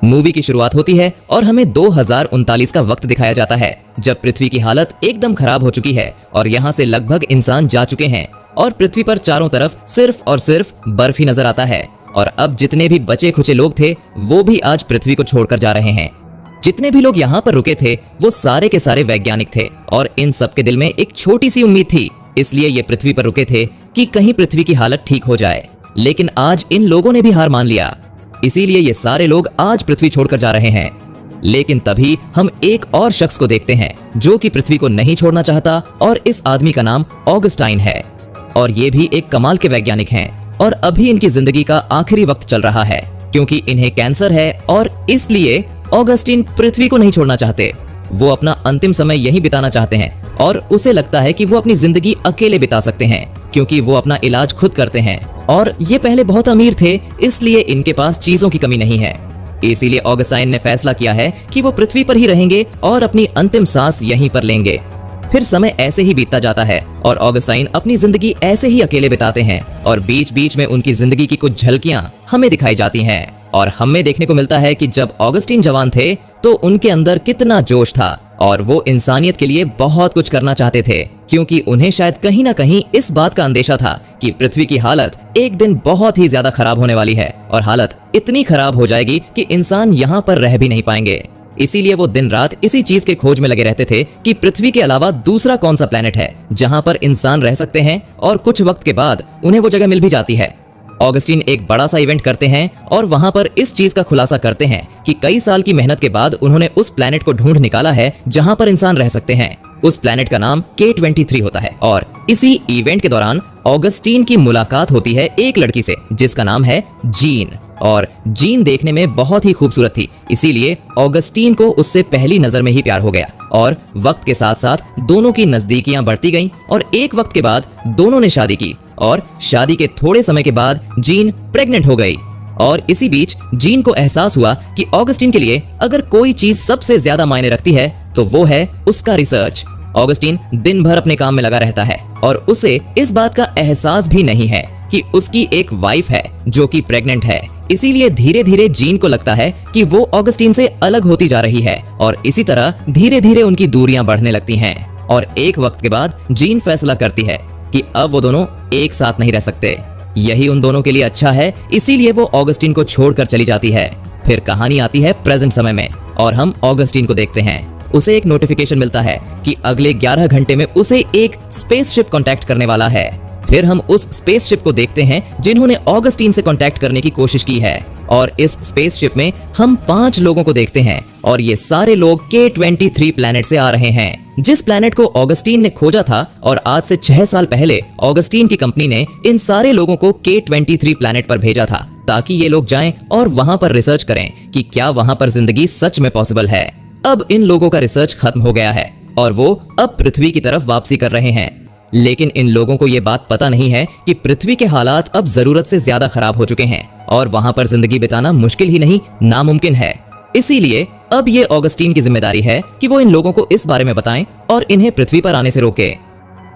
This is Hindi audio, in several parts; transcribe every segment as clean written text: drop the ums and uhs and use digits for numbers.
मूवी की शुरुआत होती है और हमें 2039 का वक्त दिखाया जाता है, जब पृथ्वी की हालत एकदम खराब हो चुकी है और यहाँ से लगभग इंसान जा चुके हैं और पृथ्वी पर चारों तरफ सिर्फ और सिर्फ बर्फ ही नजर आता है। और अब जितने भी बचे खुचे लोग थे वो भी आज पृथ्वी को छोड़कर जा रहे हैं। जितने भी लोग यहाँ पर रुके थे वो सारे के सारे वैज्ञानिक थे और इन सबके दिल में एक छोटी सी उम्मीद थी, इसलिए ये पृथ्वी पर रुके थे कि कहीं पृथ्वी की हालत ठीक हो जाए। लेकिन आज इन लोगों ने भी हार मान लिया, इसीलिए ये सारे लोग आज पृथ्वी छोड़कर जा रहे हैं। लेकिन तभी हम एक और शख्स को देखते हैं जो कि पृथ्वी को नहीं छोड़ना चाहता और इस आदमी का नाम ऑगस्टाइन है। और ये भी एक कमाल के वैज्ञानिक हैं और अभी इनकी जिंदगी का आखिरी वक्त चल रहा है क्योंकि इन्हें कैंसर है और इसलिए ऑगस्टीन पृथ्वी को नहीं छोड़ना चाहते। वो अपना अंतिम समय यहीं बिताना चाहते हैं और उसे लगता है कि वो अपनी जिंदगी अकेले बिता सकते हैं क्योंकि वो अपना इलाज खुद करते हैं और ये पहले बहुत अमीर थे, इसलिए इनके पास चीजों की कमी नहीं है। इसीलिए ऑगस्टाइन ने फैसला किया है कि वो पृथ्वी पर ही रहेंगे और अपनी अंतिम सांस यहीं पर लेंगे। फिर समय ऐसे ही बीतता जाता है और ऑगस्टाइन अपनी जिंदगी ऐसे ही अकेले बिताते हैं और बीच बीच में उनकी जिंदगी की कुछ झलकियां हमें दिखाई जाती हैं। और हमें देखने को मिलता है कि जब ऑगस्टीन जवान थे तो उनके अंदर कितना जोश था और वो इंसानियत के लिए बहुत कुछ करना चाहते थे क्योंकि उन्हें शायद कहीं ना कहीं इस बात का अंदेशा था कि पृथ्वी की हालत एक दिन बहुत ही ज्यादा खराब होने वाली है और हालत इतनी खराब हो जाएगी कि इंसान यहाँ पर रह भी नहीं पाएंगे। इसीलिए वो दिन रात इसी चीज के खोज में लगे रहते थे कि पृथ्वी के अलावा दूसरा कौन सा प्लेनेट है जहां पर इंसान रह सकते हैं और कुछ वक्त के बाद उन्हें वो जगह मिल भी जाती है। ऑगस्टीन एक बड़ा सा इवेंट करते हैं और वहां पर इस चीज का खुलासा करते हैं कि कई साल की मेहनत के बाद उन्होंने उस प्लेनेट को ढूंढ निकाला है जहां पर इंसान रह सकते हैं। उस प्लेनेट का नाम K23 होता है और इसी इवेंट के दौरान ऑगस्टीन की मुलाकात होती है एक लड़की से जिसका नाम है जीन। और जीन देखने में बहुत ही खूबसूरत थी, इसीलिए ऑगस्टीन को उससे पहली नजर में ही प्यार हो गया और वक्त के साथ साथ दोनों की नजदीकियां बढ़ती गईं और एक वक्त के बाद दोनों ने शादी की और शादी के थोड़े समय के बाद जीन प्रेग्नेंट हो गई। और इसी बीच जीन को एहसास हुआ कि ऑगस्टीन के लिए अगर कोई चीज सबसे ज्यादा मायने रखती है तो वो है उसका रिसर्च। ऑगस्टीन दिन भर अपने काम में लगा रहता है और उसे इस बात का एहसास भी नहीं है कि उसकी एक वाइफ है जो कि प्रेग्नेंट है। इसीलिए धीरे धीरे जीन को लगता है कि वो ऑगस्टीन से अलग होती जा रही है और इसी तरह धीरे धीरे उनकी दूरियां बढ़ने लगती हैं। और एक वक्त के बाद जीन फैसला करती है कि अब वो दोनों एक साथ नहीं रह सकते, यही उन दोनों के लिए अच्छा है, इसीलिए वो ऑगस्टीन को छोड़कर चली जाती है। फिर कहानी आती है प्रेजेंट समय में और हम ऑगस्टीन को देखते हैं। उसे एक नोटिफिकेशन मिलता है कि अगले 11 घंटे में उसे एक स्पेसशिप कांटेक्ट करने वाला है। फिर हम उस स्पेसशिप को देखते हैं जिन्होंने ऑगस्टीन से कांटेक्ट करने की कोशिश की है और इस स्पेसशिप में हम 5 लोगों को देखते हैं और ये सारे लोग K23 प्लैनेट से आ रहे हैं, जिस प्लैनेट को ऑगस्टीन ने खोजा था। और आज से 6 साल पहले ऑगस्टीन की कंपनी ने इन सारे लोगों को K23 प्लैनेट पर भेजा था ताकि ये लोग जाएं और वहां पर रिसर्च करें कि क्या वहां पर जिंदगी सच में पॉसिबल है। अब इन लोगों का रिसर्च खत्म हो गया है और वो अब पृथ्वी की तरफ वापसी कर रहे हैं। लेकिन इन लोगों को ये बात पता नहीं है कि पृथ्वी के हालात अब जरूरत से ज्यादा खराब हो चुके हैं और वहां पर जिंदगी बिताना मुश्किल ही नहीं नामुमकिन है। इसीलिए अब ये ऑगस्टीन की जिम्मेदारी है कि वो इन लोगों को इस बारे में बताएं और इन्हें पृथ्वी पर आने से रोके।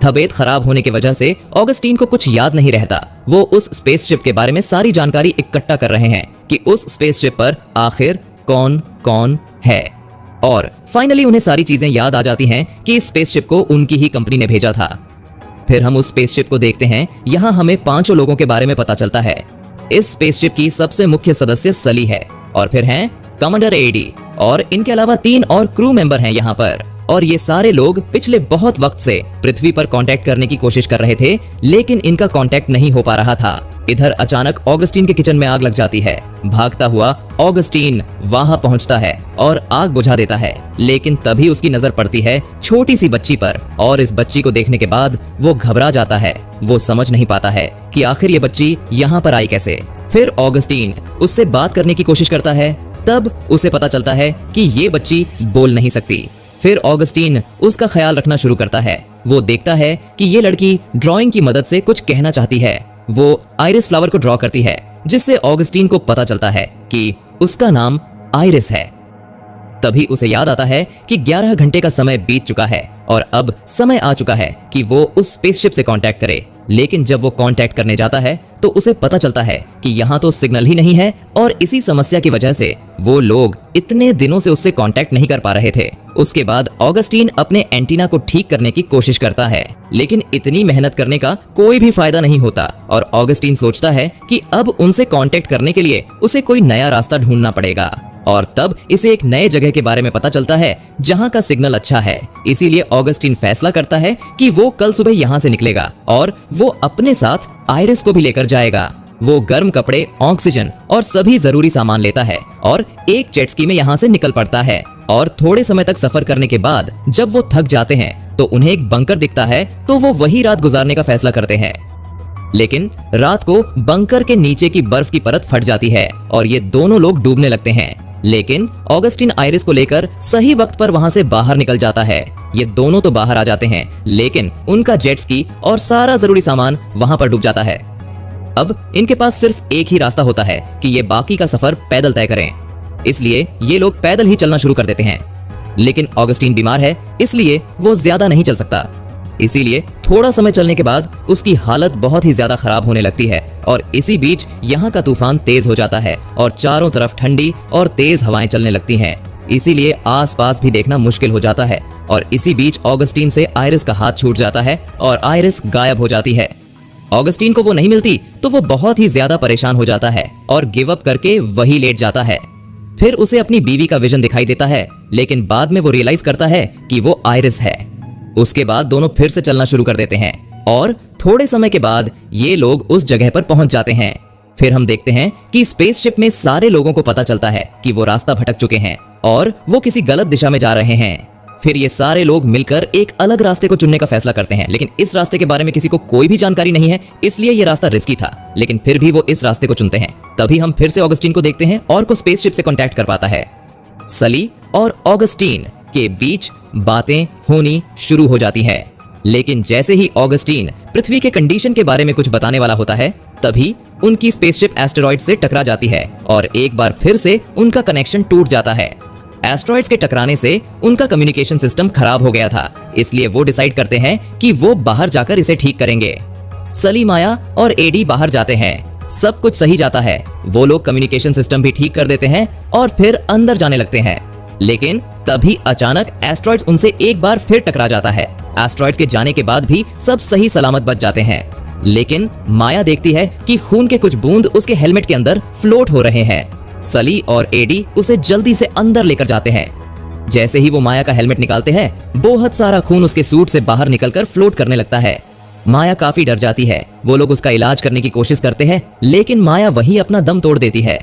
तबीयत खराब होने की वजह से ऑगस्टीन को कुछ याद नहीं रहता। वो उस स्पेसशिप के बारे में सारी जानकारी इकट्ठा कर रहे हैं कि उस स्पेसशिप पर आखिर कौन कौन है। और फाइनली उन्हें सारी चीजें याद आ जाती हैं कि इस स्पेसशिप को उनकी ही कंपनी ने भेजा था। फिर हम उस स्पेसशिप को देखते हैं। यहाँ हमें 5 लोगों के बारे में पता चलता है। इस स्पेसशिप की सबसे मुख्य सदस्य सली है और फिर हैं कमांडर एडी और इनके अलावा 3 और क्रू मेंबर हैं यहाँ पर। और ये सारे लोग पिछले बहुत वक्त से पृथ्वी पर कांटेक्ट करने की कोशिश कर रहे थे लेकिन इनका कांटेक्ट नहीं हो पा रहा था। इधर अचानक ऑगस्टीन के किचन में आग लग जाती है। भागता हुआ ऑगस्टीन वहां पहुंचता है और आग बुझा देता है, लेकिन तभी उसकी नजर पड़ती है छोटी सी बच्ची पर और इस बच्ची को देखने के बाद वो घबरा जाता है। वो समझ नहीं पाता है कि आखिर ये बच्ची यहाँ पर आई कैसे। फिर ऑगस्टीन उससे बात करने की कोशिश करता है, तब उसे पता चलता है कि ये बच्ची बोल नहीं सकती। फिर ऑगस्टीन उसका ख्याल रखना शुरू करता है। वो देखता है कि ये लड़की ड्राइंग की मदद से कुछ कहना चाहती है। वो आइरिस फ्लावर को ड्रॉ करती है जिससे ऑगस्टीन को पता चलता है कि उसका नाम आइरिस है। तभी उसे याद आता है कि 11 घंटे का समय बीत चुका है और अब समय आ चुका है कि वो उस स्पेसशिप से कांटेक्ट करे लेकिन जब वो कांटेक्ट करने जाता है तो उसे पता चलता है कि यहाँ तो सिग्नल ही नहीं है और इसी समस्या की वजह से वो लोग इतने दिनों से उससे कांटेक्ट नहीं कर पा रहे थे। उसके बाद ऑगस्टीन अपने एंटीना को ठीक करने की कोशिश करता है, लेकिन इतनी मेहनत करने का कोई भी फायदा नहीं होता और ऑगस्टीन सोचता है कि अब उनसे कांटेक्ट करने के लिए उसे कोई नया रास्ता ढूंढना पड़ेगा। और तब इसे एक नए जगह के बारे में पता चलता है जहां का सिग्नल अच्छा है। इसीलिए ऑगस्टीन फैसला करता है कि वो कल सुबह यहां से निकलेगा और वो अपने साथ आइरिस को भी लेकर जाएगा। वो गर्म कपड़े, ऑक्सीजन और सभी जरूरी सामान लेता है और एक जेट स्की में यहाँ से निकल पड़ता है। और थोड़े समय तक सफर करने के बाद जब वो थक जाते हैं तो उन्हें एक बंकर दिखता है, तो वो वही रात गुजारने का फैसला करते हैं। लेकिन रात को बंकर के नीचे की बर्फ की परत फट जाती है और ये दोनों लोग डूबने लगते हैं। लेकिन ऑगस्टीन आइरिस को लेकर सही वक्त पर वहां से बाहर निकल जाता है। ये दोनों तो बाहर आ जाते हैं, लेकिन उनका जेट स्की और सारा जरूरी सामान वहां पर डूब जाता है। अब इनके पास सिर्फ एक ही रास्ता होता है कि ये बाकी का सफर पैदल तय करें। इसलिए ये लोग पैदल ही चलना शुरू कर देते हैं। लेकिन ऑगस्टीन बीमार है, इसलिए वो ज्यादा नहीं चल सकता। इसीलिए थोड़ा समय चलने के बाद उसकी हालत बहुत ही ज्यादा खराब होने लगती है और इसी बीच यहाँ का तूफान तेज हो जाता है और चारों तरफ ठंडी और तेज हवाएं चलने लगती हैं। इसीलिए आसपास भी देखना मुश्किल हो जाता है और इसी बीच ऑगस्टीन से आइरिस का हाथ छूट जाता है और आइरिस गायब हो जाती है। ऑगस्टीन को वो नहीं मिलती तो वो बहुत ही ज्यादा परेशान हो जाता है और गिव अप करके वही लेट जाता है। फिर उसे अपनी बीवी का विजन दिखाई देता है, लेकिन बाद में वो रियलाइज करता है कि वो आइरिस है। उसके बाद दोनों फिर से चलना शुरू कर देते हैं और थोड़े समय के बाद ये लोग उस जगह पर पहुंच जाते हैं। फिर हम देखते हैं कि स्पेसशिप में सारे लोगों को पता चलता है कि वो रास्ता भटक चुके हैं और वो किसी गलत दिशा में जा रहे हैं। फिर ये सारे लोग मिलकर एक अलग रास्ते को चुनने का फैसला करते हैं, लेकिन इस रास्ते के बारे में किसी को कोई भी जानकारी नहीं है, इसलिए ये रास्ता रिस्की था। लेकिन फिर भी वो इस रास्ते को चुनते हैं। तभी हम फिर से ऑगस्टीन को देखते हैं और को स्पेसशिप से कांटेक्ट कर पाता है। सली और ऑगस्टीन के बीच बातें होनी शुरू हो जाती है, लेकिन जैसे ही ऑगस्टीन पृथ्वी के कंडीशन के बारे में कुछ बताने वाला होता है, तभी उनकी स्पेसशिप एस्टेरॉइड से टकरा जाती है और एक बार फिर से उनका कनेक्शन टूट जाता है। एस्टेरॉइड्स के टकराने से उनका कम्युनिकेशन सिस्टम खराब हो गया था, इसलिए वो डिसाइड करते हैं कि वो बाहर जाकर इसे ठीक करेंगे। सली, माया और एडी बाहर जाते हैं। सब कुछ सही जाता है। वो लोग कम्युनिकेशन सिस्टम भी ठीक कर देते हैं और फिर अंदर जाने लगते हैं। लेकिन तभी अचानक एस्टेरॉइड्स उनसे एक बार फिर टकरा जाता है। एस्टेरॉइड्स के जाने के बाद भी सब सही सलामत बच जाते हैं, लेकिन माया देखती है कि खून के कुछ बूंद उसके हेलमेट के अंदर फ्लोट हो रहे हैं। सली और एडी उसे जल्दी से अंदर लेकर जाते हैं। जैसे ही वो माया का हेलमेट निकालते हैं, बहुत सारा खून उसके सूट से बाहर निकलकर फ्लोट करने लगता है। माया काफी डर जाती है। वो लोग उसका इलाज करने की कोशिश करते हैं, लेकिन माया वहीं अपना दम तोड़ देती है,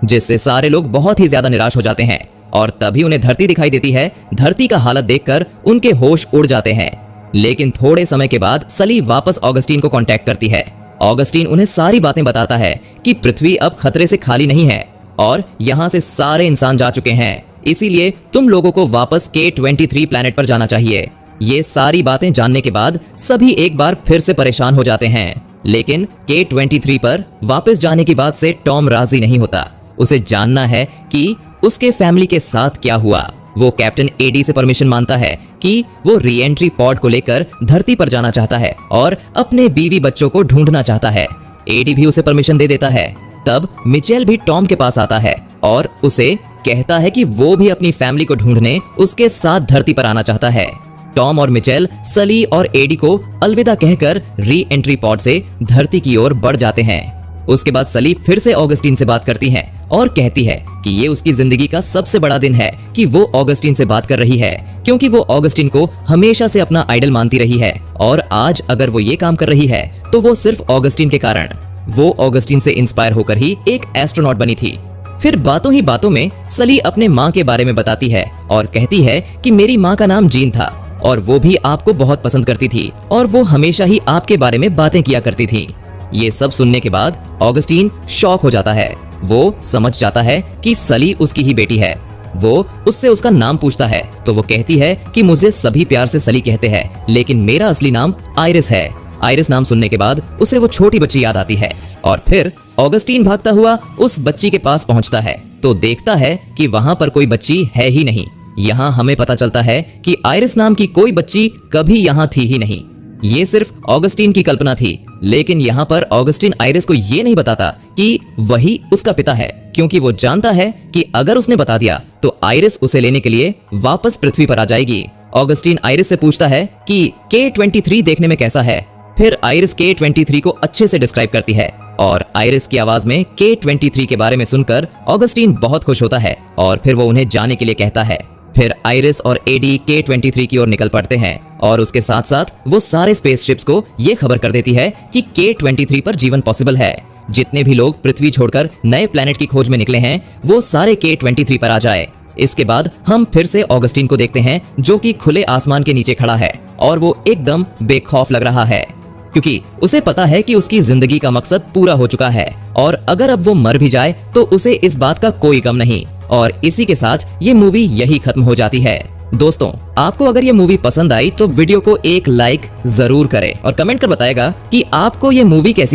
जिससे सारे लोग बहुत ही ज्यादा निराश हो जाते हैं। और तभी उन्हें धरती दिखाई देती है। धरती का हालत देखकर उनके होश उड़ जाते हैं। लेकिन थोड़े समय के बाद सली वापस ऑगस्टीन को कांटेक्ट करती है। ऑगस्टीन उन्हें सारी बातें बताता है कि पृथ्वी अब खतरे से खाली नहीं है और यहाँ से सारे इंसान जा चुके हैं, इसीलिए तुम लोगों को वापस K-23 प्लैनेट पर जाना चाहिए। ये सारी बातें जानने के बाद सभी एक बार फिर से परेशान हो जाते हैं, लेकिन K-23 पर वापस जाने की बात से टॉम राजी नहीं होता। उसे जानना है कि उसके फैमिली के साथ क्या हुआ। वो कैप्टन एडी से परमिशन मांगता है कि वो री एंट्री पॉड को लेकर धरती पर जाना चाहता है और अपने बीवी बच्चों को ढूंढना चाहता है। एडी भी उसे परमिशन दे देता है। तब मिचेल भी टॉम के पास आता है और उसे कहता है कि वो भी अपनी फैमिली को ढूंढने उसके साथ धरती पर आना चाहता है। टॉम और मिचेल सली और एडी को अलविदा कहकर री एंट्री पॉड से धरती की ओर बढ़ जाते हैं। उसके बाद सली फिर से ऑगस्टीन से बात करती है और कहती है कि ये उसकी जिंदगी का सबसे बड़ा दिन है कि वो ऑगस्टीन से बात कर रही है, क्योंकि वो ऑगस्टीन को हमेशा से अपना आइडल मानती रही है और आज अगर वो ये काम कर रही है तो वो सिर्फ ऑगस्टीन के कारण। वो ऑगस्टीन से इंस्पायर होकर ही एक एस्ट्रोनॉट बनी थी। फिर बातों ही बातों में सली अपने माँ के बारे में बताती है और कहती है कि मेरी माँ का नाम जीन था और वो भी आपको बहुत पसंद करती थी और वो हमेशा ही आपके बारे में बातें किया करती थी। ये सब सुनने के बाद ऑगस्टीन शॉक हो जाता है। वो समझ जाता है कि सली उसकी ही बेटी है। वो उससे उसका नाम पूछता है तो वो कहती है कि मुझे सभी प्यार से सली कहते हैं, लेकिन मेरा असली नाम आइरिस है। आइरिस नाम सुनने के बाद उसे वो छोटी बच्ची याद आती है और फिर ऑगस्टीन भागता हुआ उस बच्ची के पास पहुंचता है तो देखता है कि वहां पर कोई बच्ची है ही नहीं। यहाँ हमें पता चलता है कि आइरिस नाम की कोई बच्ची कभी यहाँ थी ही नहीं। ये सिर्फ ऑगस्टीन की कल्पना थी, लेकिन यहाँ पर ऑगस्टीन आइरिस को ये नहीं बताता कि वही उसका पिता है, क्योंकि वो जानता है कि अगर उसने बता दिया तो आइरिस उसे लेने के लिए वापस पृथ्वी पर आ जाएगी। ऑगस्टीन आइरिस से पूछता है कि K-23 देखने में कैसा है। फिर आइरिस K-23 को अच्छे से डिस्क्राइब करती है और आइरिस की आवाज में K-23 के बारे में सुनकर ऑगस्टीन बहुत खुश होता है और फिर वो उन्हें जाने के लिए कहता है। फिर आइरिस और एडी K-23 की ओर निकल पड़ते हैं और उसके साथ साथ वो सारे स्पेसशिप्स को ये खबर कर देती है कि K-23 पर जीवन पॉसिबल है। जितने भी लोग पृथ्वी छोड़कर नए प्लेनेट की खोज में निकले हैं वो सारे K-23 पर आ जाए। इसके बाद हम फिर से ऑगस्टीन को देखते हैं जो कि खुले आसमान के नीचे खड़ा है और वो एकदम बेखौफ लग रहा है, क्योंकि उसे पता है कि उसकी जिंदगी का मकसद पूरा हो चुका है और अगर अब वो मर भी जाए तो उसे इस बात का कोई गम नहीं। और इसी के साथ ये मूवी यही खत्म हो जाती है। दोस्तों, आपको अगर ये मूवी पसंद आई तो वीडियो को एक लाइक जरूर करें और कमेंट कर बताएगा कि आपको ये मूवी कैसी